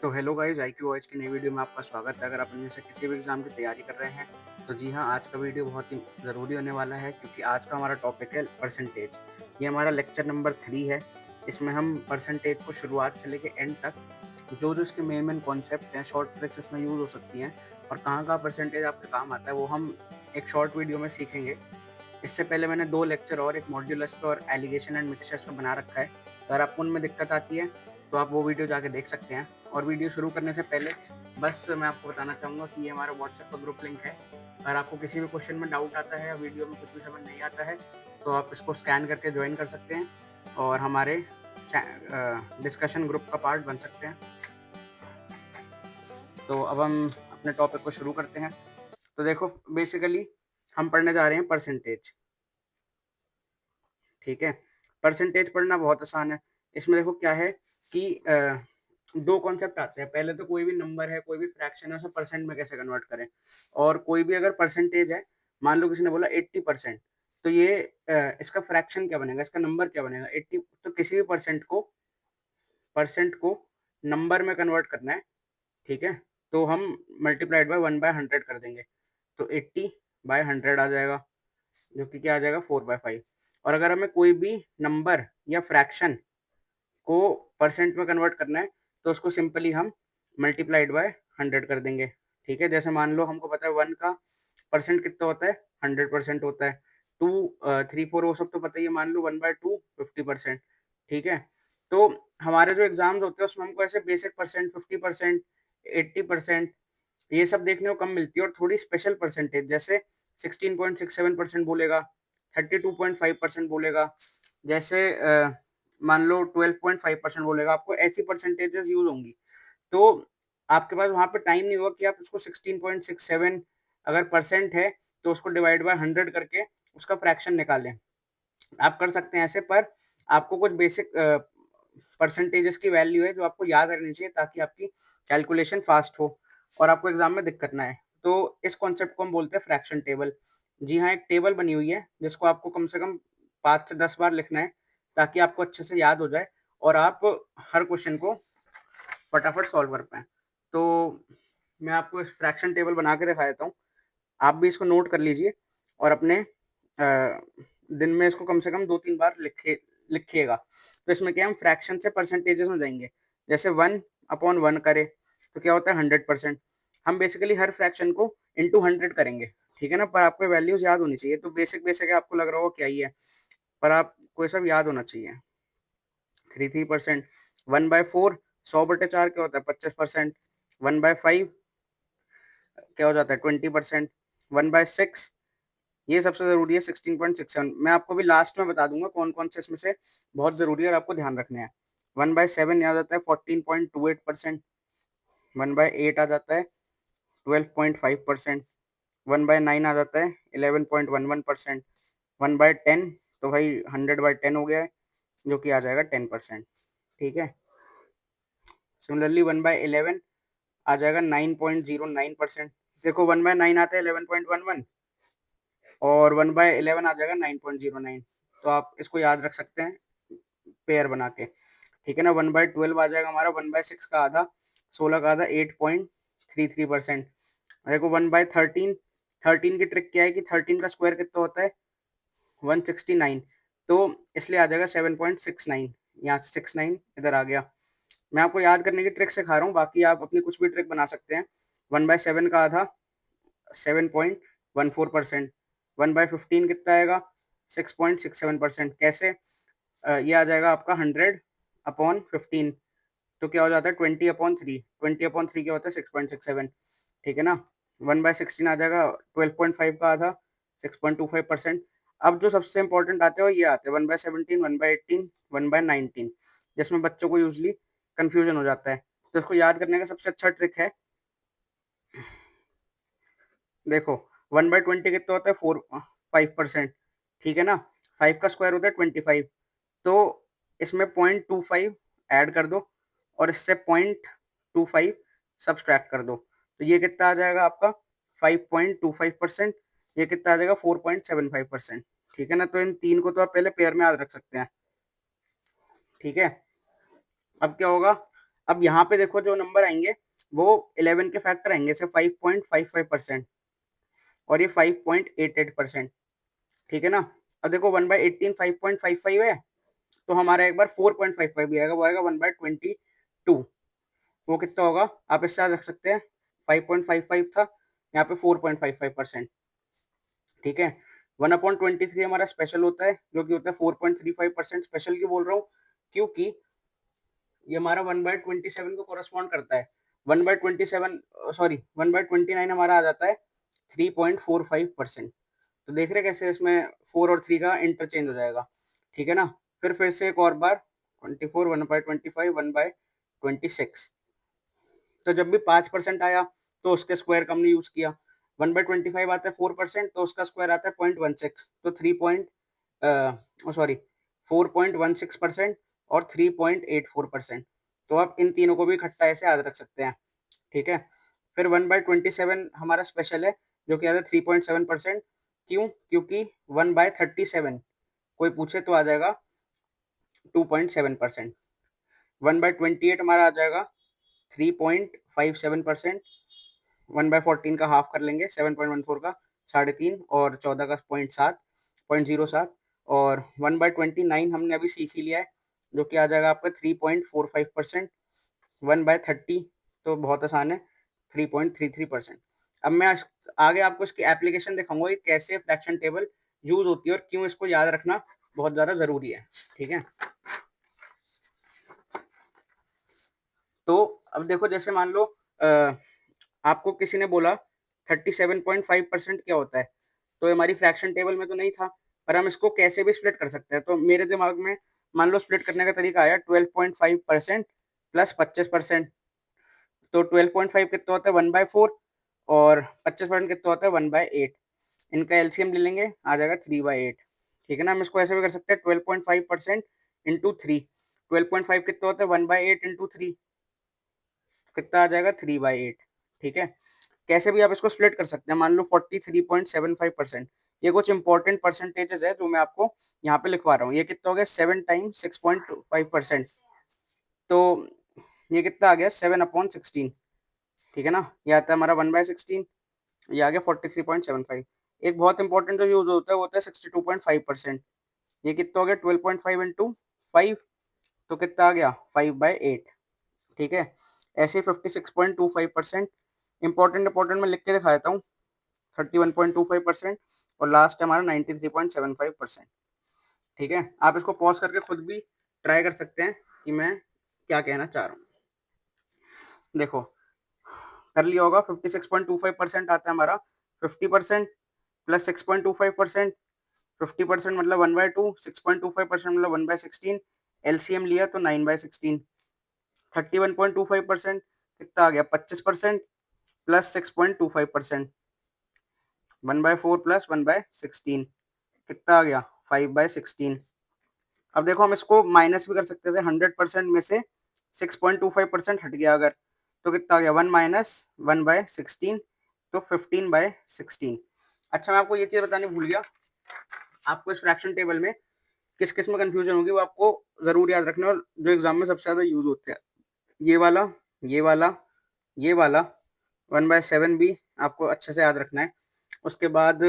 तो hello guys, IQ voice की नई वीडियो में आपका स्वागत है। अगर आप इनमें से किसी भी एग्ज़ाम की तैयारी कर रहे हैं, तो जी हाँ, आज का वीडियो बहुत ही ज़रूरी होने वाला है क्योंकि आज का हमारा टॉपिक है परसेंटेज। ये हमारा लेक्चर नंबर 3 है। इसमें हम परसेंटेज को शुरुआत से लेके एंड तक जो-जो इसके मेन-मेन कॉन्सेप्ट हैं, शॉर्ट ट्रिक्स इसमें यूज़ हो सकती हैं और कहाँ-कहाँ परसेंटेज आपके काम आता है, वो हम एक शॉर्ट वीडियो में सीखेंगे। इससे पहले मैंने 2 लेक्चर और एक मॉड्यूलस पे और एलिगेशन एंड मिक्सचर्स पे बना रखा है। अगर आपको उनमें दिक्कत आती है, तो आप वो वीडियो जाके देख सकते हैं। और वीडियो शुरू करने से पहले बस मैं आपको बताना चाहूँगा कि ये हमारा व्हाट्सएप का ग्रुप लिंक है। अगर आपको किसी भी क्वेश्चन में डाउट आता है या वीडियो में कुछ भी समझ नहीं आता है, तो आप इसको स्कैन करके जॉइन कर सकते हैं और हमारे डिस्कशन ग्रुप का पार्ट बन सकते हैं। तो अब हम अपने टॉपिक को शुरू करते हैं। तो देखो, बेसिकली हम पढ़ने जा रहे हैं परसेंटेज। ठीक है? परसेंटेज पढ़ना बहुत आसान है। इसमें देखो क्या है कि 2 कॉन्सेप्ट आते हैं। पहले तो कोई भी नंबर है, कोई भी फ्रैक्शन है, उसे परसेंट में कैसे कन्वर्ट करें। और कोई भी अगर परसेंटेज है, मान लो किसी ने बोला 80%, तो ये इसका फ्रैक्शन क्या बनेगा, इसका नंबर क्या बनेगा? 80, तो किसी भी परसेंट को नंबर में कन्वर्ट करना है, ठीक है? तो हम मल्टीप्लाइड बाय 1/100 कर देंगे। तो 80/100 आ जाएगा, जो कि क्या आ जाएगा 4/5। और अगर हमें कोई भी नंबर या फ्रैक्शन को परसेंट में कन्वर्ट करना है, तो उसको सिंपली हम मल्टीप्लाइड बाय 100 कर देंगे। ठीक है? जैसे मान लो हमको पता है 1 का परसेंट कितना होता है, 100% होता है। 2 3 4 वो सब तो पता ही है। मान लो 1/2 50%। ठीक है? तो हमारे जो एग्जाम्स होते हैं उसमें हमको ऐसे बेसिक परसेंट, 50%, 80% ये सब देखने को कम मिलती है। और थोड़ी स्पेशल परसेंटेज जैसे 16.67% बोलेगा, 32.5% बोलेगा, जैसे मान लो 12.5% बोलेगा, आपको ऐसी परसेंटेजेस यूज होंगी। तो आपके पास वहां पे टाइम नहीं होगा कि आप उसको 16.67 अगर परसेंट है, तो उसको डिवाइड बाय 100 करके उसका फ्रैक्शन निकालें। आप कर सकते हैं ऐसे, पर आपको कुछ बेसिक परसेंटेजेस की वैल्यू है जो आपको याद रखनी चाहिए ताकि आपकी कैलकुलेशन फास्ट हो और आपको एग्जाम में दिक्कत ना आए। तो इस कॉन्सेप्ट को हम बोलते हैं फ्रैक्शन टेबल। जी हाँ, एक टेबल बनी हुई है जिसको आपको कम से कम 5 से 10 बार लिखना है ताकि आपको अच्छे से याद हो जाए और आप हर क्वेश्चन को फटाफट सॉल्व कर पाएँ। तो मैं आपको इस फ्रैक्शन टेबल बना के दिखा देता हूँ। आप भी इसको नोट कर लीजिए और अपने दिन में इसको कम से कम 2-3 बार लिखिएगा। तो इसमें क्या है, हम फ्रैक्शन से परसेंटेजेस में जाएँगे। जैसे 1/1 करें, तो क्या होता है 100%। हम बेसिकली हर फ्रैक्शन को इंटू 100 करेंगे, ठीक है ना? पर आपको वैल्यूज़ याद होनी चाहिए। तो बेसिक है, आपको लग रहा होगा क्या ही है, पर आपको ये सब याद होना चाहिए। 33%, 1/4 100/4 क्या होता है 25%, 1/5 क्या हो जाता है 20%, 1/6 ये सबसे ज़रूरी है 16.67। मैं आपको भी लास्ट में बता दूँगा कौन-कौन से इसमें से बहुत ज़रूरी है और आपको ध्यान रखने हैं। 1/7 ये आ जाता है 14.28%, 1/8 आ जाता है 12.5%, 1/9 आ जाता है 11.11%, 1/10 तो भाई 100/10 हो गया है, जो कि आ जाएगा 10%। ठीक है? सिमिलरली 1/11 आ जाएगा 9.09%। देखो 1/9 आता है 11.11 और 1/11 आ जाएगा 9.09। तो आप इसको याद रख सकते हैं पेयर बना के। ठीक है ना? 1/12 आ जाएगा हमारा 1/6 का आधा, 16 का आधा 8.33%। देखो 1/13, 13 की ट्रिक क्या है कि 13 का स्क्वायर कितना होता है 169, तो इसलिए आ जाएगा 7.69। यहाँ से 69 इधर आ गया। मैं आपको याद करने की ट्रिक सिखा रहा हूँ, बाकी आप अपनी कुछ भी ट्रिक बना सकते हैं। 1/7 का आधा 7.14%, 1/15 कितना आएगा 6.67%। कैसे? ये आ जाएगा आपका 100/15, तो क्या हो जाता है 20/3। 20/3 क्या होता है 6.67। ठीक है ना? 1/16 आ जाएगा 12.5 का आधा 6.25%। अब जो सबसे इंपॉर्टेंट आते हैं वो ये आते हैं 1/17, 1/18, 1/19, जिसमें बच्चों को यूजली कंफ्यूजन हो जाता है। तो इसको याद करने का सबसे अच्छा ट्रिक है, देखो 1/20 कितना होता है 5%। ठीक है ना? 5 का स्क्वायर होता है 25, तो इसमें 0.25 ऐड कर दो और इससे 0.25 सब्सट्रैक्ट कर दो, तो ये कितना आ जाएगा आपका 5.25%। ये कितना आ जाएगा 4.75%। ठीक है ना? तो इन तीन को तो आप पहले पेयर में याद रख सकते हैं। ठीक है? अब क्या होगा, अब यहाँ पे देखो जो नंबर आएंगे वो 11 के फैक्टर आएंगे, जैसे 5.55% और ये 5.88%, ठीक है ना। अब देखो 1/18 5.55 है, तो हमारा एक बार 4.55 भी आएगा, वो आएगा 1/22। वो कितना होगा, आप इससे याद रख सकते हैं, 5.55 था, यहाँ पे 4.55%, ठीक है। 1/23 हमारा स्पेशल होता है, जो कि होता है 4.35%। स्पेशल क्यों बोल रहा हूँ, क्योंकि ये हमारा 1/27 को कोरस्पॉन्ड करता है। 1/27 सॉरी 1/29 हमारा आ जाता है 3.45%। तो देख रहे कैसे इसमें 4 और 3 का इंटरचेंज हो जाएगा, ठीक है ना। फिर से एक और बार 24 1/25 1/26। तो जब भी 5% आया तो उसके स्क्वायर का हमने यूज किया। 1/25 आता है 4%, तो उसका स्क्वायर आता है 0.16, तो 4.16% और 3.84%। तो आप इन तीनों को भी इकट्ठा ऐसे याद रख सकते हैं, ठीक है। फिर 1/27 हमारा स्पेशल है, जो कि आता है 3.7%। क्यों, क्योंकि 1/37 कोई पूछे तो आ जाएगा 2.7%। 1/28 हमारा आ जाएगा 3.57%। 1/14 का हाफ कर लेंगे, 7.14 का 3.5 और 14 का 0.07। और 1/29 हमने अभी सीख ही लिया है, जो कि आ जाएगा आपका 3.45%। 1/30 तो बहुत आसान है, 3.33%। अब मैं आगे आपको इसकी एप्लीकेशन दिखाऊंगा कि कैसे फ्रैक्शन टेबल यूज होती है और क्यों इसको याद रखना बहुत ज्यादा जरूरी है, ठीक है। तो अब देखो, जैसे मान लो आपको किसी ने बोला 37.5% क्या होता है, तो ये हमारी फ्रैक्शन टेबल में तो नहीं था, पर हम इसको कैसे भी स्प्लिट कर सकते हैं। तो मेरे दिमाग में मान लो स्प्लिट करने का तरीका आया 12.5% प्लस 25%। तो 12.5 कितना होता है 1/4 और 25% कितना होता है 1/8। इनका एलसीएम ले लेंगे, आ जाएगा 3/8, ठीक है ना। हम इसको ऐसे भी कर सकते हैं 12.5% इंटू 3। 12.5 कितना होता है 1/8 इंटू 3, कितना आ जाएगा 3/8, ठीक है। कैसे भी आप इसको स्प्लिट कर सकते हैं। मान लो 43.75%, ये कुछ इंपॉर्टेंट परसेंटेजेस है जो मैं आपको यहाँ पे लिखवा रहा हूँ। ये कितना हो गया 7 टाइम्स 6.5%, तो ये कितना आ गया 7/16, ठीक है ना। ये आता है हमारा 1/16, ये आ गया 43.75। एक बहुत इंपॉर्टेंट जो यूज होता है वो होता है 62.5%। ये कितना हो गया 12.5 इंटू 5, तो कितना आ गया 5/8, ठीक है। ऐसे 56.25%। इंपॉर्टेंट में लिख के दिखा देता हूँ, 31.25%। और लास्ट है हमारा 93.75%, ठीक है। आप इसको पॉज करके खुद भी ट्राई कर सकते हैं कि मैं क्या कहना चाह रहा हूँ। देखो कर लिया होगा, 56.25% आता है हमारा 50% प्लस 6.25%। 50% मतलब 1/2, 6.25% मतलब 1/16। एलसीएम लिया तो 9/16। 31.25% कितना आ गया 25% प्लस 6.25%। 1/4 प्लस 1/16 कितना आ गया 5/16। अब देखो हम इसको माइनस भी कर सकते थे, 100% में से 6.25% हट गया अगर, तो कितना आ गया 1 माइनस 1/16, तो 15/16। अच्छा मैं आपको ये चीज बताने भूल गया, आपको इस फ्रैक्शन टेबल में किस किस में कंफ्यूजन होगी वो आपको जरूर याद रखना, और जो एग्जाम में सबसे ज्यादा यूज होते हैं ये वाला, ये वाला, ये वाला 1/7 भी आपको अच्छे से याद रखना है। उसके बाद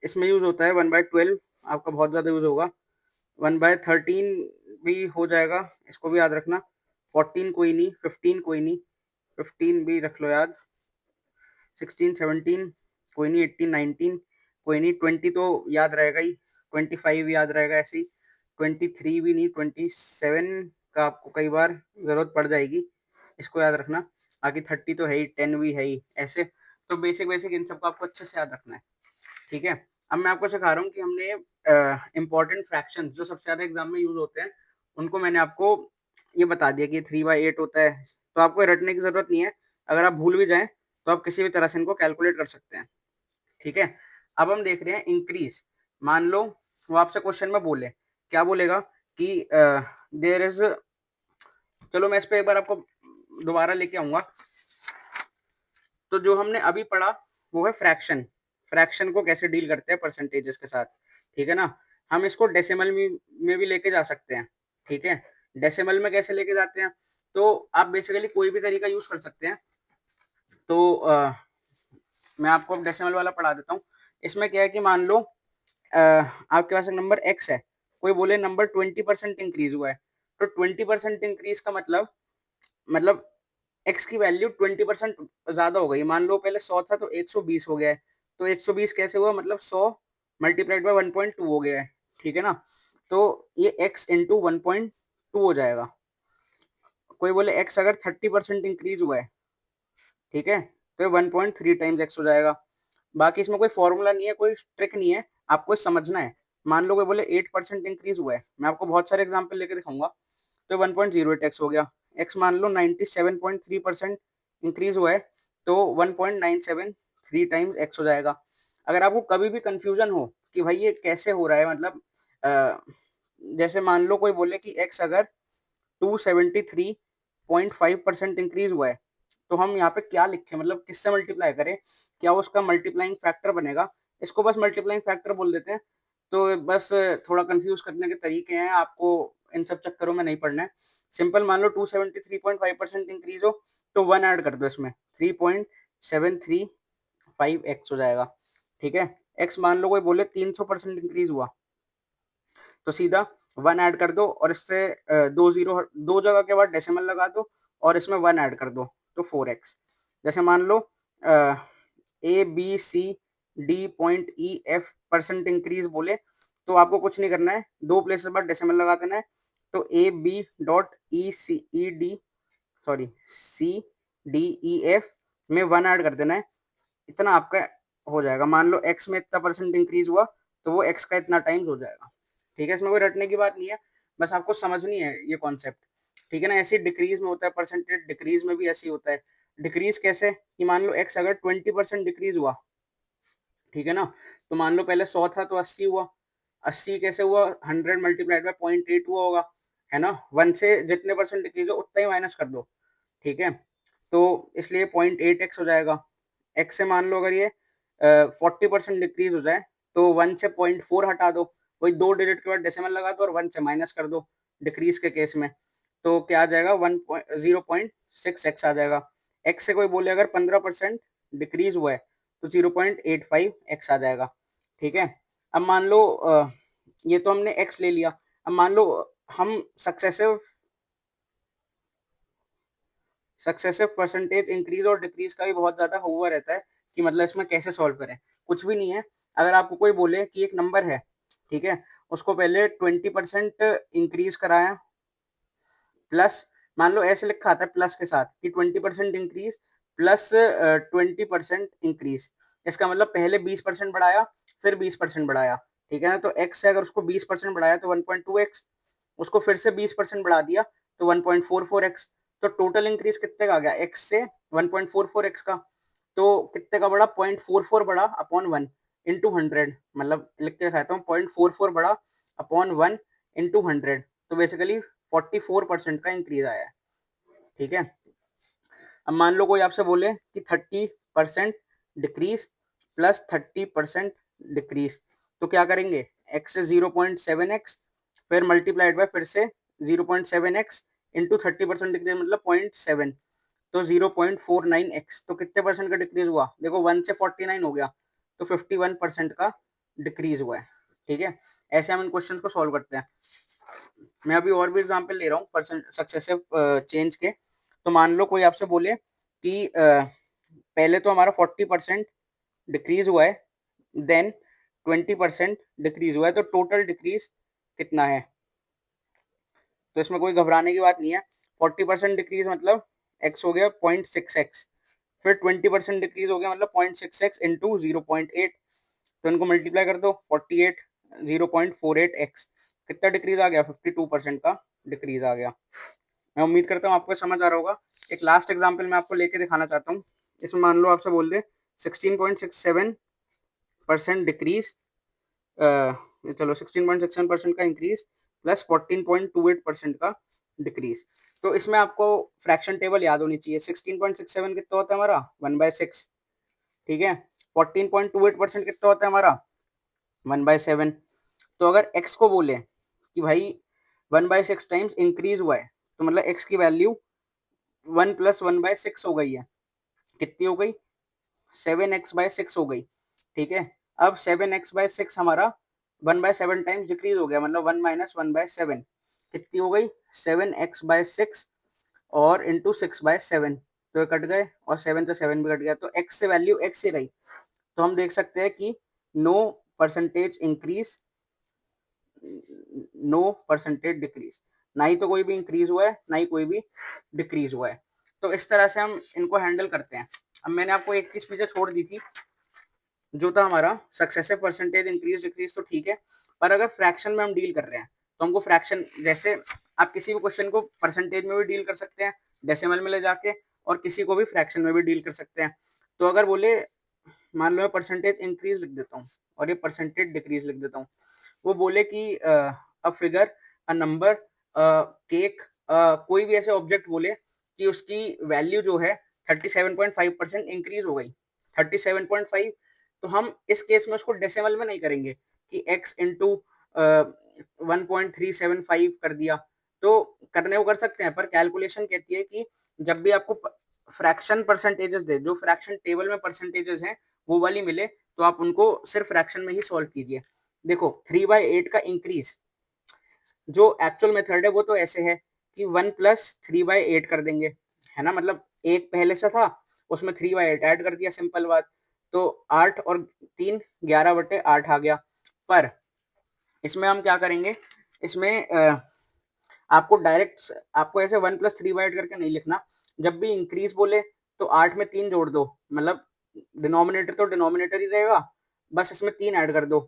इसमें यूज होता है 1/12, आपका बहुत ज्यादा यूज होगा। 1/13 भी हो जाएगा, इसको भी याद रखना। 14 कोई नहीं, 15 कोई नहीं, 15 भी रख लो याद। 16 17 कोई नहीं, 18 19 कोई नहीं, 20 तो याद रहेगा ही, 25 याद रहेगा ऐसे ही, 23 भी नहीं, 27 का आपको कई बार जरूरत पड़ जाएगी, इसको याद रखना। बाकी 30 तो है ही, 10 भी है ही, ऐसे। तो बेसिक बेसिक इन सबको आपको अच्छे से याद रखना है, ठीक है। अब मैं आपको सिखा रहा हूँ कि हमने इंपॉर्टेंट फ्रैक्शन जो सबसे ज्यादा एग्जाम में यूज होते हैं उनको मैंने आपको ये बता दिया कि 3/8 होता है, तो आपको रटने की जरूरत नहीं है। अगर आप भूल भी जाएं तो आप किसी भी तरह से इनको कैलकुलेट कर सकते हैं, ठीक है। अब हम देख रहे हैं इंक्रीज। मान लो वो आपसे क्वेश्चन में बोले, क्या बोलेगा कि देयर इज, चलो मैं इस पे एक बार आपको दोबारा लेके आऊंगा। तो जो हमने अभी पढ़ा वो है फ्रैक्शन, फ्रैक्शन को कैसे डील करते हैं परसेंटेजेस के साथ, ठीक है ना। हम इसको डेसिमल में भी लेके जा सकते हैं, ठीक है। डेसिमल में कैसे लेके जाते हैं, तो आप बेसिकली कोई भी तरीका यूज कर सकते हैं। तो मैं आपको अब डेसिमल वाला पढ़ा देता हूँ। इसमें क्या है कि मान लो आपके पास एक नंबर x है, कोई बोले नंबर 20% इंक्रीज हुआ है, तो 20% इंक्रीज का मतलब x की वैल्यू 20% ज्यादा हो गई। मान लो पहले 100 था तो 120 हो गया है, तो 120 कैसे हुआ, मतलब 100 मल्टीप्लाइड बाय 1.2 हो गया है, ठीक है ना। तो ये x इंटू 1.2 हो जाएगा। कोई बोले x अगर 30% इंक्रीज हुआ है, ठीक है, तो 1.3 टाइम्स x हो जाएगा। बाकी इसमें कोई फॉर्मूला नहीं है, कोई ट्रिक नहीं है, आपको समझना है। मान लो कोई बोले 8% इंक्रीज हुआ है, मैं आपको बहुत सारे एग्जांपल लेके दिखाऊंगा, तो 1.08 एक्स हो गया। एक्स मान लो 97.3% इंक्रीज हुआ है, तो 1.973 टाइम्स एक्स हो जाएगा। अगर आपको कभी भी कंफ्यूजन हो कि भाई ये कैसे हो रहा है, मतलब जैसे मान लो कोई बोले कि एक्स अगर 273.5% इंक्रीज हुआ है, तो हम यहाँ पे क्या लिखें, मतलब किससे मल्टीप्लाई करें, क्या उसका मल्टीप्लाइंग फैक्टर बनेगा। इसको बस मल्टीप्लाइंग फैक्टर बोल देते हैं। तो बस थोड़ा कंफ्यूज करने के तरीके हैं, आपको इन सब चक्करों में नहीं पड़ना है। सिंपल मान लो 273.5% इंक्रीज हो, तो 1 ऐड कर दो इसमें, 3.735 एक्स हो जाएगा, ठीक है। एक्स मान लो कोई बोले 300% इंक्रीज हुआ, तो सीधा 1 ऐड कर दो और इससे दो जीरो, दो जगह के बाद डेसिमल लगा दो और इसमें 1 ऐड कर दो, तो 4x। जैसे मान लो A B C D point E F percent increase बोले, तो आपको कुछ नहीं करना है, दो प्लेसेस बाद डेसिमल लगा देना है। तो A B dot E C E D, sorry C D E F में 1 ऐड कर देना है, इतना आपका हो जाएगा। मान लो x में इतना परसेंट इंक्रीज हुआ, तो वो x का इतना टाइम्स हो जाएगा, ठीक है। इसमें कोई रटने की बात नहीं है, बस आपको समझनी है ये कॉन्सेप्ट, ठीक है ना। ऐसे डिक्रीज में होता है परसेंटेज, डिक्रीज में भी ऐसे ही होता है। डिक्रीज कैसे कि मान लो x अगर 20% डिक्रीज हुआ, ठीक है ना, तो मान लो पहले 100 था तो 80 हुआ। 80 कैसे हुआ, 100 मल्टीप्लाइड बाय 0.8 हुआ होगा, है ना। 1 से जितने परसेंट डिक्रीज हो उतना ही माइनस कर दो, ठीक है। तो इसलिए 0.8x हो जाएगा। x से मान लो अगर ये 40% डिक्रीज हो जाए, तो 1 से 0.4 हटा दो, वही दो डिजिट के बाद डेसिमल लगा दो और 1 से माइनस कर दो डिक्रीज के केस में, तो क्या आ जाएगा 0.6x आ जाएगा। x से कोई बोले अगर 15% डिक्रीज हुआ है, तो 0.85x आ जाएगा, ठीक है। अब मान लो ये तो हमने x ले लिया। अब मान लो हम सक्सेसिव परसेंटेज इंक्रीज और डिक्रीज का भी बहुत ज्यादा हुआ रहता है कि मतलब इसमें कैसे सॉल्व करें। कुछ भी नहीं है, अगर आपको कोई बोले कि एक नंबर है, ठीक है, उसको पहले 20% इंक्रीज कराया, प्लस मान लो ऐसे लिखा आता है प्लस के साथ कि 20% इंक्रीज प्लस 20% इंक्रीज, इसका मतलब पहले 20% बढ़ाया फिर 20% बढ़ाया, ठीक है ना। तो एक्स से अगर उसको 20% बढ़ाया तो 1.2x, उसको फिर से 20% बढ़ा दिया तो 1.44x। तो टोटल इंक्रीज कितने का आ गया, x से 1.44x का, तो कितने का बढ़ा, 0.44 बढ़ा अपॉन 1 इंटू 100, मतलब लिख के दिखाता हूँ, 0.44 बढ़ा अपॉन 1 इंटू 100, तो बेसिकली 44% का इंक्रीज आया है, ठीक है। अब मान लो कोई आपसे बोले कि 30% डिक्रीज प्लस 30% डिक्रीज, तो क्या करेंगे, x से 0.7x फिर मल्टीप्लाइड बाय फिर से 0.7x इंटू 30% डिक्रीज मतलब 0.7, तो 0.49x, तो कितने परसेंट का डिक्रीज हुआ, देखो 1 से 49 हो गया, तो 51% का डिक्रीज हुआ है, ठीक है। ऐसे हम इन क्वेश्चन को सॉल्व करते हैं। मैं अभी और भी एग्जांपल ले रहा हूँ परसेंट सक्सेसिव चेंज के। तो मान लो कोई आपसे बोले कि पहले तो हमारा 40% डिक्रीज हुआ है, देन 20% डिक्रीज हुआ है, तो टोटल डिक्रीज कितना है। तो इसमें कोई घबराने की बात नहीं है। 40% डिक्रीज मतलब x हो गया 0.6x, फिर 20% डिक्रीज हो गया मतलब 0.6x इंटू 0.8, तो इनको मल्टीप्लाई कर दो 48 0.48x, कितना डिक्रीज आ गया, 52% का डिक्रीज आ गया। मैं उम्मीद करता हूँ आपको समझ आ रहा होगा। एक लास्ट एग्जांपल मैं आपको लेके दिखाना चाहता हूँ। इसमें मान लो आपसे बोल दे 16.67% डिक्रीज, चलो 16.67% का इंक्रीज प्लस 14.28% का डिक्रीज। तो इसमें आपको फ्रैक्शन टेबल याद होनी चाहिए। 16.67 कितना होता है हमारा 1/6, ठीक है। 14.28% कितना होता है हमारा 1/7। तो अगर x को बोले कि भाई 1/6 टाइम्स इंक्रीज हुआ है, तो मतलब x की वैल्यू 1 + 1/6 हो गई है, कितनी हो गई 7x/6 हो गई, ठीक है। अब 7x/6 हमारा 1/7 टाइम्स डिक्रीज हो गया, मतलब 1 - 1/7 कितनी हो गई 7x/6 और इंटू 6/7, तो ये कट गए और 7 से 7 भी कट गया, तो x से वैल्यू x ही रही। तो हम देख सकते हैं कि no percentage increase, no percentage decrease, ना ही तो कोई भी इंक्रीज हुआ है ना ही कोई भी डिक्रीज हुआ है। तो इस तरह से हम इनको हैंडल करते हैं। अब मैंने आपको एक चीज पीछे छोड़ दी थी, जो था हमारा सक्सेसिव परसेंटेज इंक्रीज डिक्रीज, तो ठीक है, पर अगर फ्रैक्शन में हम डील कर रहे हैं तो हमको फ्रैक्शन, जैसे आप किसी भी क्वेश्चन को परसेंटेज में भी डील कर सकते हैं डेसिमल में ले जाके, और किसी को भी फ्रैक्शन में भी डील कर सकते हैं। तो अगर बोले, मान लो मैं परसेंटेज इंक्रीज लिख देता हूँ और ये परसेंटेज डिक्रीज लिख देता हूँ, वो बोले कि a figure, a number, cake, कोई भी ऐसे ऑब्जेक्ट बोले कि उसकी वैल्यू जो है 37.5% इंक्रीज हो गई, 37.5, तो हम इस केस में उसको डेसिमल में नहीं करेंगे कि x इंटू 1.375 कर दिया, तो करने को कर सकते हैं, पर कैलकुलेशन कहती है कि जब भी आपको फ्रैक्शन परसेंटेजेस दे, जो फ्रैक्शन टेबल में परसेंटेजेस हैं वो वाली मिले, तो आप उनको सिर्फ फ्रैक्शन में ही सॉल्व कीजिए। देखो 3/8 का इंक्रीज, जो एक्चुअल मेथड है वो तो ऐसे है कि 1 + 3/8 कर देंगे, है ना, मतलब एक पहले से था उसमें 3/8 ऐड कर दिया, सिंपल बात। तो 8 और 3 11/8 आ गया। पर इसमें हम क्या करेंगे, इसमें आपको डायरेक्ट, आपको ऐसे 1 + 3/8 करके नहीं लिखना। जब भी इंक्रीज बोले तो 8 में 3 जोड़ दो, मतलब डिनोमिनेटर तो डिनोमिनेटर ही रहेगा, बस इसमें 3 ऐड कर दो,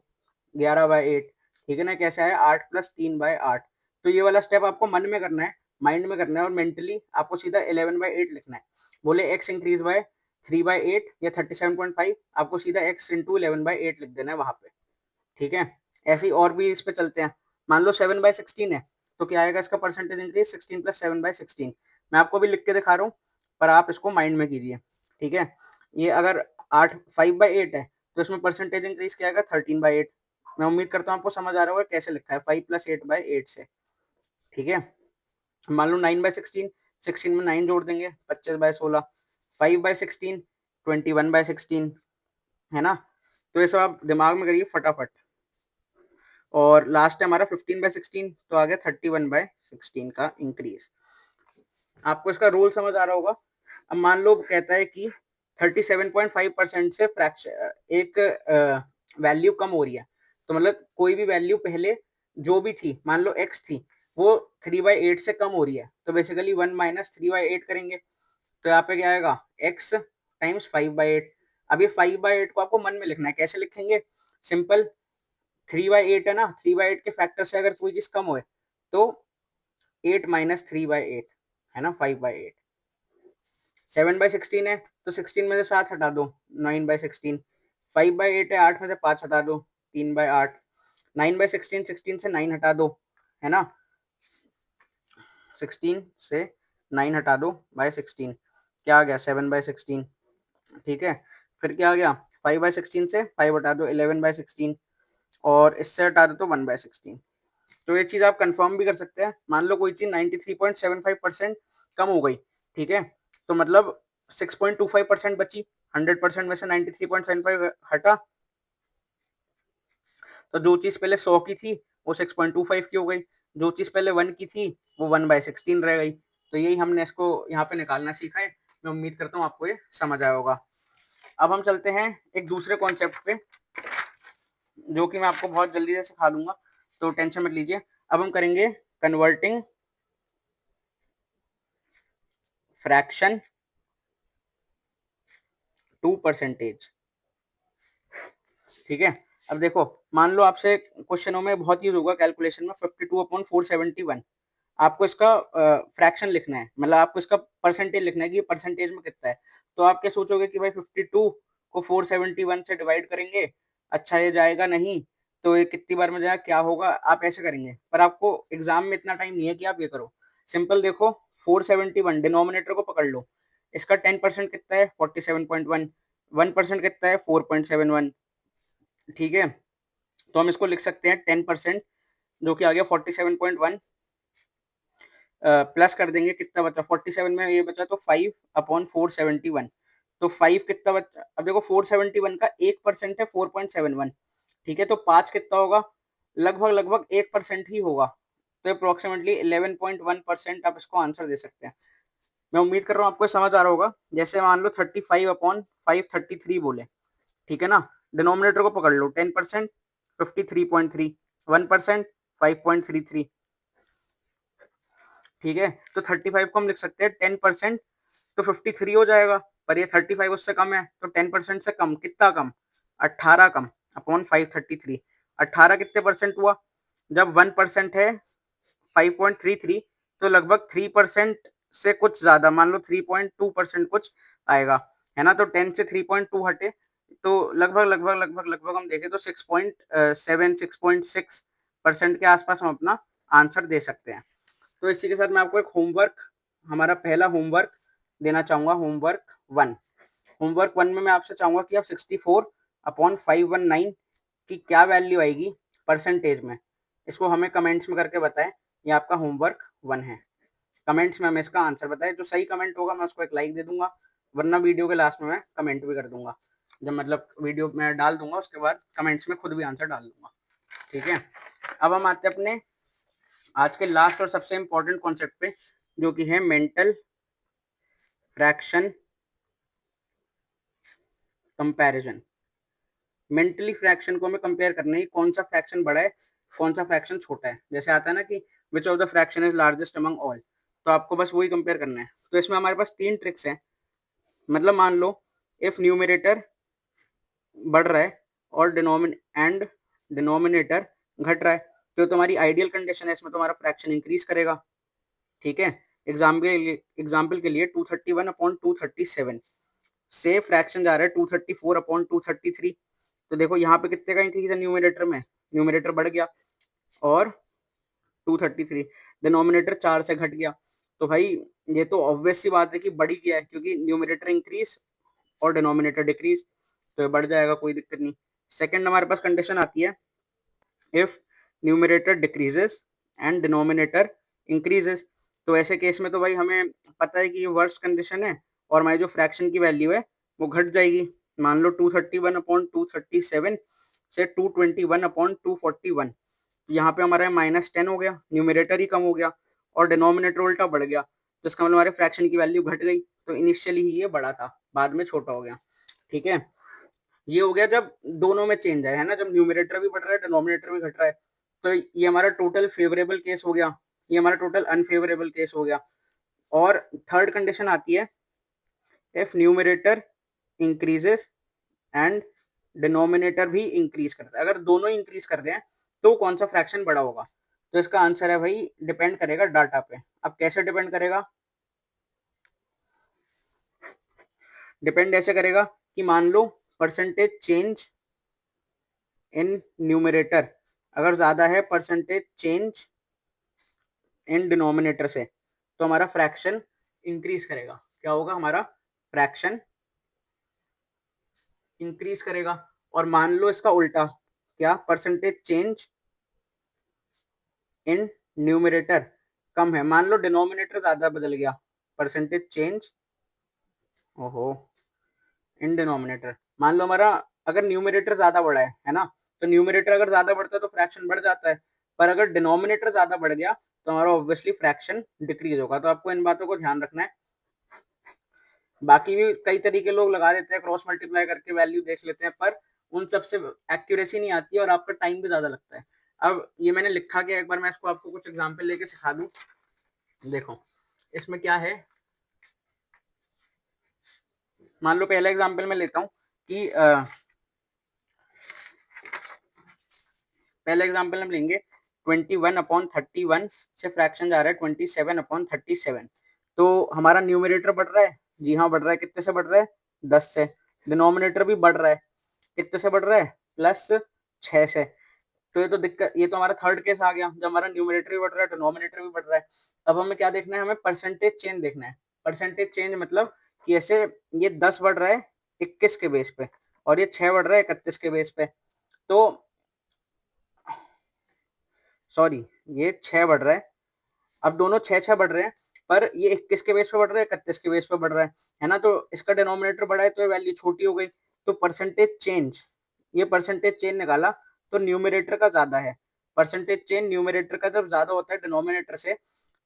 11/8, ठीक है ना। कैसे आया 8 + 3/8। तो ये वाला स्टेप आपको मन में करना है, माइंड में करना है, और मेंटली आपको सीधा 11/8 लिखना है। बोले x इंक्रीज बाय 3/8 या 37.5, आपको सीधा x इंटू 11/8 लिख देना है वहां पे, ठीक है। ऐसे ही और भी इस पे चलते हैं। मान लो 7/16 है, तो क्या आएगा इसका परसेंटेज इंक्रीज 16 + 7/16। मैं आपको भी लिख के दिखा रहा हूँ, पर आप इसको माइंड में कीजिए, ठीक है। ये अगर 5/8 है तो इसमें परसेंटेज इंक्रीज क्या आएगा 13/8। मैं उम्मीद करता हूँ आपको समझ आ रहा होगा कैसे लिखा है, 5 + 8/8 से, ठीक है। मान लो 9/16, 16 में 9 जोड़ देंगे 25/16, 5/16 21/16, है ना। तो ये सब आप दिमाग में करिए फटाफट। और लास्ट है हमारा 15/16, तो आ गया 31/16 का इंक्रीज। आपको इसका रूल समझ आ रहा होगा। अब मान लो कहता है कि 37.5% से फ्रैक्शन एक वैल्यू कम हो रही है, तो मतलब कोई भी वैल्यू पहले जो भी थी, मान लो x थी, वो 3/8 से कम हो रही है, तो बेसिकली 1 - 3/8 करेंगे। तो यहाँ पे क्या आएगा x टाइम्स 5/8। अब ये 5/8 को आपको मन में लिखना है, कैसे लिखेंगे, सिंपल, 3/8 है ना, 3/8 के फैक्टर से अगर कोई चीज कम हो तो 8 - 3/8, है ना, 5/8। 7/16 है तो 16 में से 7 हटा दो, 9/16। 5/8 है, 8 में से 5 हटा दो, 3/8। 9/16, 16 से 9 हटा दो, है ना, 16 से 9 हटा दो बाय 16, क्या आ गया 7/16, ठीक है। फिर क्या आ गया 5/16 से 5 हटा दो 11/16, और इससे हटा दो तो 1/16। तो ये चीज आप कंफर्म भी कर सकते हैं। मान लो कोई चीज 93.75% कम हो गई, ठीक है, तो मतलब 6.25% बची, 100% में से 93.75 हटा, तो जो चीज पहले 100 की थी वो 6.25 की हो गई, जो चीज पहले 1 की थी वो 1/16 रह गई। तो यही हमने इसको यहाँ पे निकालना सीखा है। मैं उम्मीद करता हूँ आपको ये समझ आया होगा। अब हम चलते हैं एक दूसरे कॉन्सेप्ट पे, जो कि मैं आपको बहुत जल्दी से सिखा दूंगा, तो टेंशन मत लीजिए। अब हम करेंगे कन्वर्टिंग फ्रैक्शन टू परसेंटेज, ठीक है। अब देखो, मान लो आपसे क्वेश्चनों में बहुत यूज होगा कैलकुलेशन में 52/471, आपको इसका फ्रैक्शन लिखना है, मतलब आपको इसका परसेंटेज लिखना है कि परसेंटेज में कितना है। तो आप क्या सोचोगे कि भाई 52 को 471 से डिवाइड करेंगे, अच्छा ये जाएगा नहीं, तो ये कितनी बार में जाएगा, क्या होगा, आप ऐसे करेंगे। पर आपको एग्जाम में इतना टाइम नहीं है कि आप ये करो। सिंपल देखो, 471 डिनोमिनेटर को पकड़ लो, इसका 10% कितना है 47.1, 1% कितना है 4.71, ठीक है। तो हम इसको लिख सकते हैं 10%, जो कि आ गया 47.1 प्लस कर देंगे, कितना बचा 47 में ये बचा, तो 5/471। तो 5 कितना बचा, अब देखो 471 का 1% है 4.71, ठीक है, तो 5 कितना होगा, लगभग लगभग 1% ही होगा, तो अप्रोक्सीमेटली 11.1% आप इसको आंसर दे सकते हैं। मैं उम्मीद कर रहा हूँ आपको समझ आ रहा होगा। जैसे मान लो 35/533 बोले, ठीक है ना, डिनोमिनेटर को पकड़ लो 10%, 53.3, 1% 5.33, ठीक है, तो 35 को हम लिख सकते हैं 10%, तो 53 हो जाएगा, पर ये 35 उससे कम है, तो 10% से कम, कितना कम, 18 कम अपॉन 533। 18 कितने परसेंट हुआ, जब 1% है 5.33, तो लगभग 3% से कुछ ज्यादा, मान लो 3.2% कुछ आएगा, है ना, तो 10 से 3.2 हटे, तो लगभग लगभग लगभग लगभग हम देखें तो 6.7 6.6% के आसपास हम अपना आंसर दे सकते हैं। तो इसी के साथ मैं आपको एक होमवर्क, हमारा पहला होमवर्क देना चाहूंगा, होमवर्क 1 में मैं आपसे चाहूंगा कि आप 64/519 की क्या वैल्यू आएगी परसेंटेज में, इसको हमें कमेंट्स में करके बताएं। ये आपका होमवर्क 1 है, कमेंट्स में हमें इसका आंसर बताएं, जो सही कमेंट होगा मैं उसको एक लाइक दे दूंगा, वरना वीडियो के लास्ट में मैं कमेंट भी कर दूंगा, जब मतलब वीडियो में डाल दूंगा उसके बाद कमेंट्स में खुद भी आंसर डाल दूंगा, ठीक है। अब हम आते हैं अपने आज के लास्ट और सबसे इंपॉर्टेंट कॉन्सेप्ट पे, जो कि है mental fraction comparison. Mentally fraction को हमें कंपेयर करना है, कौन सा फ्रैक्शन बड़ा है, कौन सा फ्रैक्शन छोटा है। जैसे आता है ना कि which of the fraction is largest among all, तो आपको बस वही कंपेयर करना है। तो इसमें हमारे पास 3 ट्रिक्स हैं। मतलब मान लो इफ न्यूमरेटर बढ़ रहा है और डिनोमिनेटर घट रहा है, तो तुम्हारी आइडियल कंडीशन है, इसमें तुम्हारा फ्रैक्शन इंक्रीज करेगा, ठीक है। एग्जाम्पल के लिए 231/237 से फ्रैक्शन जा रहा है 234/233, तो देखो यहाँ पे कितने का इंक्रीज है, न्यूमरेटर में, न्यूमरेटर बढ़ गया और 233, डिनोमिनेटर 4 से घट गया, तो भाई ये तो ऑब्वियस सी बात है कि बढ़ ही गया है, क्योंकि न्यूमरेटर इंक्रीज और डिनोमिनेटर डिक्रीज, तो ये बढ़ जाएगा, कोई दिक्कत नहीं। सेकंड हमारे पास कंडीशन आती है if numerator decreases and denominator increases, तो ऐसे केस में तो भाई हमें पता है कि ये वर्स्ट कंडीशन है और हमारी जो फ्रैक्शन की वैल्यू है वो घट जाएगी। मान लो 231/237 से 221/241, तो यहाँ पे हमारा -10 हो गया, न्यूमरेटर ही कम हो गया और डिनोमिनेटर उल्टा बढ़ गया, तो इसका मतलब हमारे फ्रैक्शन की वैल्यू घट गई, तो इनिशियली ही ये बड़ा था, बाद में छोटा हो गया, ठीक है। ये हो गया जब दोनों में चेंज है ना, जब न्यूमरेटर भी बढ़ रहा है डिनोमिनेटर भी घट रहा है, तो ये हमारा टोटल फेवरेबल केस हो गया, ये हमारा टोटल अनफेवरेबल केस हो गया। और थर्ड कंडीशन आती है if numerator increases and denominator भी इंक्रीज करता है, अगर दोनों इंक्रीज कर रहे हैं तो कौन सा फ्रैक्शन बड़ा होगा। तो इसका आंसर है भाई डिपेंड करेगा डाटा पे। अब कैसे डिपेंड करेगा, डिपेंड ऐसे करेगा कि मान लो परसेंटेज चेंज इन न्यूमरेटर अगर ज्यादा है परसेंटेज चेंज इन डिनोमिनेटर से, तो हमारा फ्रैक्शन इंक्रीज करेगा। क्या होगा, हमारा फ्रैक्शन इंक्रीज करेगा। और मान लो इसका उल्टा, क्या, परसेंटेज चेंज इन न्यूमरेटर कम है, मान लो डिनोमिनेटर ज्यादा बदल गया, परसेंटेज चेंज ओहो इन डिनोमिनेटर, मान लो हमारा अगर न्यूमरेटर ज्यादा बड़ा है ना, तो न्यूमरेटर अगर ज्यादा बढ़ता है तो फ्रैक्शन बढ़ जाता है, पर अगर डिनोमिनेटर ज्यादा बढ़ गया तो हमारा ऑब्वियसली फ्रैक्शन डिक्रीज होगा। तो आपको इन बातों को ध्यान रखना है। बाकी भी कई तरीके लोग लगा देते हैं, क्रॉस मल्टीप्लाई करके वैल्यू देख लेते हैं, पर उन सबसे एक्यूरेसी नहीं आती है और आपका टाइम भी ज्यादा लगता है। अब ये मैंने लिखा गया, एक बार मैं इसको आपको कुछ एग्जांपल लेके सिखा दूं। देखो इसमें क्या है, मान लो पहला एग्जांपल मैं लेता हूं कि पहला एग्जांपल हम लेंगे 21/31 से फ्रैक्शन जा रहा है 27/37, तो हमारा न्यूमरेटर बढ़ रहा है, जी हाँ बढ़ रहा है, कितने से बढ़ रहा है, 10 से। डिनोमिनेटर भी बढ़ रहा है, कितने से बढ़ रहा है, +6 से। तो ये तो दिक्कत, ये तो हमारा थर्ड केस आ गया, जब हमारा न्यूमरेटर भी बढ़ रहा है डिनोमिनेटर भी बढ़ रहा है। अब हमें क्या देखना है, हमें परसेंटेज चेंज देखना है। परसेंटेज चेंज मतलब कि ऐसे ये 10 बढ़ रहा है 21 के बेस पे और ये 6 बढ़ रहा है 31 के बेस पे, तो सॉरी ये 6 बढ़ रहा है अब दोनों 6 बढ़ रहे हैं, पर ये 21 के बेस पे बढ़ रहा है, 31 के बेस पे बढ़ रहा है ना। तो इसका डिनोमिनेटर बड़ा है तो ये वैल्यू छोटी हो गई। तो परसेंटेज चेंज, ये परसेंटेज चेंज निकाला तो न्यूमरेटर का ज्यादा है। परसेंटेज चेंज न्यूमरेटर का जब ज्यादा होता है डिनोमिनेटर से,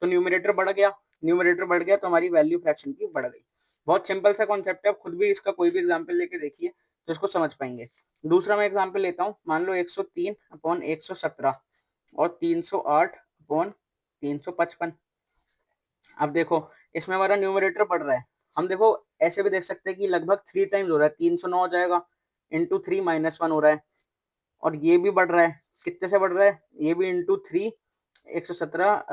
तो न्यूमरेटर बढ़ गया, न्यूमरेटर बढ़ गया तो हमारी वैल्यू फ्रैक्शन की बढ़ गई। बहुत सिंपल सा कॉन्सेप्ट है, आप खुद भी इसका कोई भी एग्जाम्पल लेके देखिए तो इसको समझ पाएंगे। दूसरा मैं एग्जाम्पल लेता हूँ, मान लो 103 अपॉन 117 और 308 अपॉन 355। अब देखो इसमें हमारा न्यूमरेटर बढ़ रहा है, हम देखो ऐसे भी देख सकते हैं कि लगभग 3 टाइम्स हो रहा है, 309 हो जाएगा, इंटू 3 -1 हो रहा है। और ये भी बढ़ रहा है, कितने से बढ़ रहा है, ये भी इंटू 3 117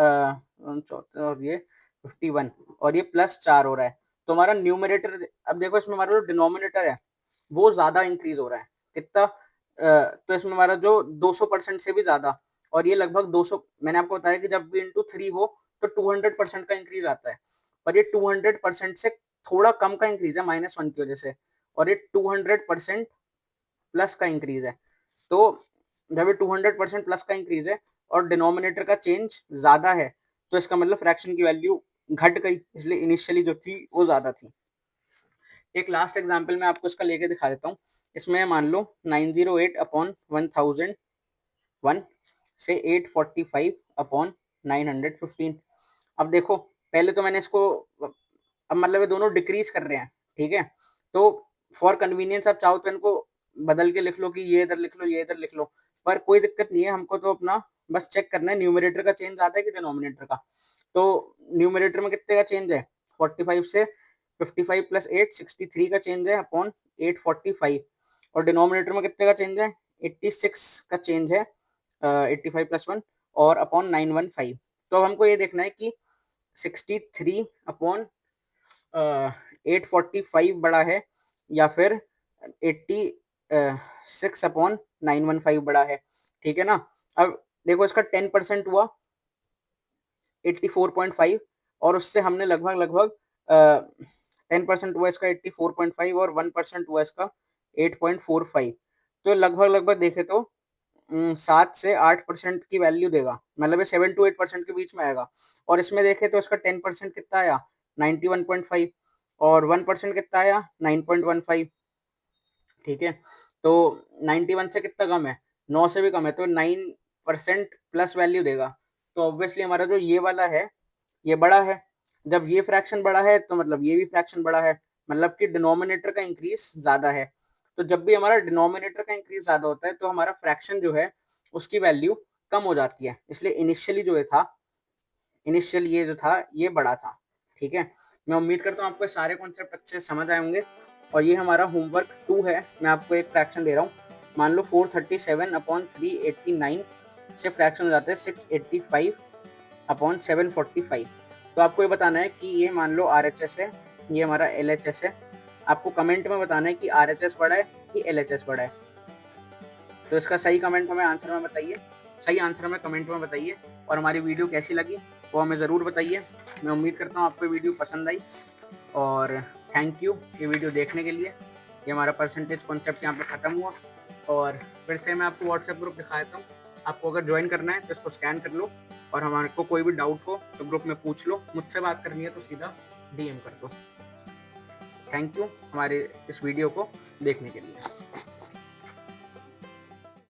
और ये 51 और ये +4 हो रहा है। तो हमारा न्यूमरेटर, अब देखो इसमें हमारा जो डिनोमिनेटर है वो ज्यादा इंक्रीज हो रहा है, कितना, तो इसमें हमारा जो 200% से भी ज्यादा, और ये लगभग 200, मैंने आपको बताया कि जब भी इंटू 3 हो तो 200% का इंक्रीज आता है, पर ये 200% से थोड़ा कम का इंक्रीज है -1 की वजह से, और ये 200% प्लस का इंक्रीज है। तो जब ये 200% प्लस का इंक्रीज है और डिनोमिनेटर का चेंज ज्यादा है, तो इसका मतलब फ्रैक्शन की वैल्यू घट गई, इसलिए इनिशियली जो थी वो ज्यादा थी। एक लास्ट एग्जांपल मैं आपको इसका लेके दिखा देता हूँ। इसमें मान लो 908 अपॉन 1001 से 845 अपॉन 915। अब देखो पहले तो मैंने इसको, अब मतलब ये दोनों डिक्रीज कर रहे हैं, ठीक है। तो फॉर कन्वीनियंस आप चाहो तो इनको बदल के लिख लो कि ये इधर लिख लो, ये इधर लिख लो, पर कोई दिक्कत नहीं है, हमको तो अपना बस चेक करना है न्यूमरेटर का चेंज आता है कि डिनोमिनेटर का। तो न्यूमरेटर में कितने का चेंज है, 45 से 55 प्लस 8 63 का चेंज है अपॉन 845, और डिनोमिनेटर में कितने का चेंज है, 86 का चेंज है, 85 प्लस 1 और अपॉन 915। तो अब हमको ये देखना है कि 63 अपॉन 845 बड़ा है या फिर 86 अपॉन 915 बड़ा है, ठीक है ना। अब देखो इसका 10% हुआ 84.5, और उससे हमने लगभग लगभग 10% हुआ इसका 84.5 और 1% हुआ इसका 8.45। तो लगभग लगभग देखे तो 7 से 8% की वैल्यू देगा, मतलब ये 7 to 8% के बीच में आएगा। और इसमें देखे तो इसका 10% कितना आया 91.5 और 1% कितना आया 9.15, ठीक है। तो 91 से कितना कम है, 9 से भी कम है, तो 9% प्लस वैल्यू देगा। तो ऑब्वियसली हमारा जो ये वाला है ये बड़ा है, जब ये फ्रैक्शन बड़ा है तो मतलब ये भी फ्रैक्शन बड़ा है, मतलब कि डिनोमिनेटर का इंक्रीज ज्यादा है। तो जब भी हमारा डिनोमिनेटर का इंक्रीज ज्यादा होता है तो हमारा फ्रैक्शन जो है उसकी वैल्यू कम हो जाती है, इसलिए इनिशियली जो ये था, इनिशियल ये जो था ये बड़ा था, ठीक है। मैं उम्मीद करता हूँ आपको सारे कॉन्सेप्ट अच्छे से समझ आए होंगे। और ये हमारा होमवर्क 2 है, मैं आपको एक फ्रैक्शन दे रहा हूँ। मान लो 437 अपॉन 389 से फ्रैक्शन हो जाता है 685 अपॉन 745। तो आपको ये बताना है कि ये मान लो RHS है, ये हमारा LHS है। आपको कमेंट में बताना है कि RHS बड़ा है कि LHS बड़ा है। तो इसका सही कमेंट हमें आंसर में बताइए, सही आंसर हमें कमेंट में बताइए। और हमारी वीडियो कैसी लगी वो हमें ज़रूर बताइए। मैं उम्मीद करता हूँ आपको वीडियो पसंद आई, और थैंक यू ये वीडियो देखने के लिए। ये हमारा परसेंटेज कॉन्सेप्ट यहाँ पे ख़त्म हुआ, और फिर से मैं आपको व्हाट्सएप ग्रुप दिखा देता हूँ। आपको अगर ज्वाइन करना है तो इसको स्कैन कर लो, और हमारे को कोई भी डाउट हो तो ग्रुप में पूछ लो, मुझसे बात करनी है तो सीधा DM कर दो। थैंक यू हमारे इस वीडियो को देखने के लिए।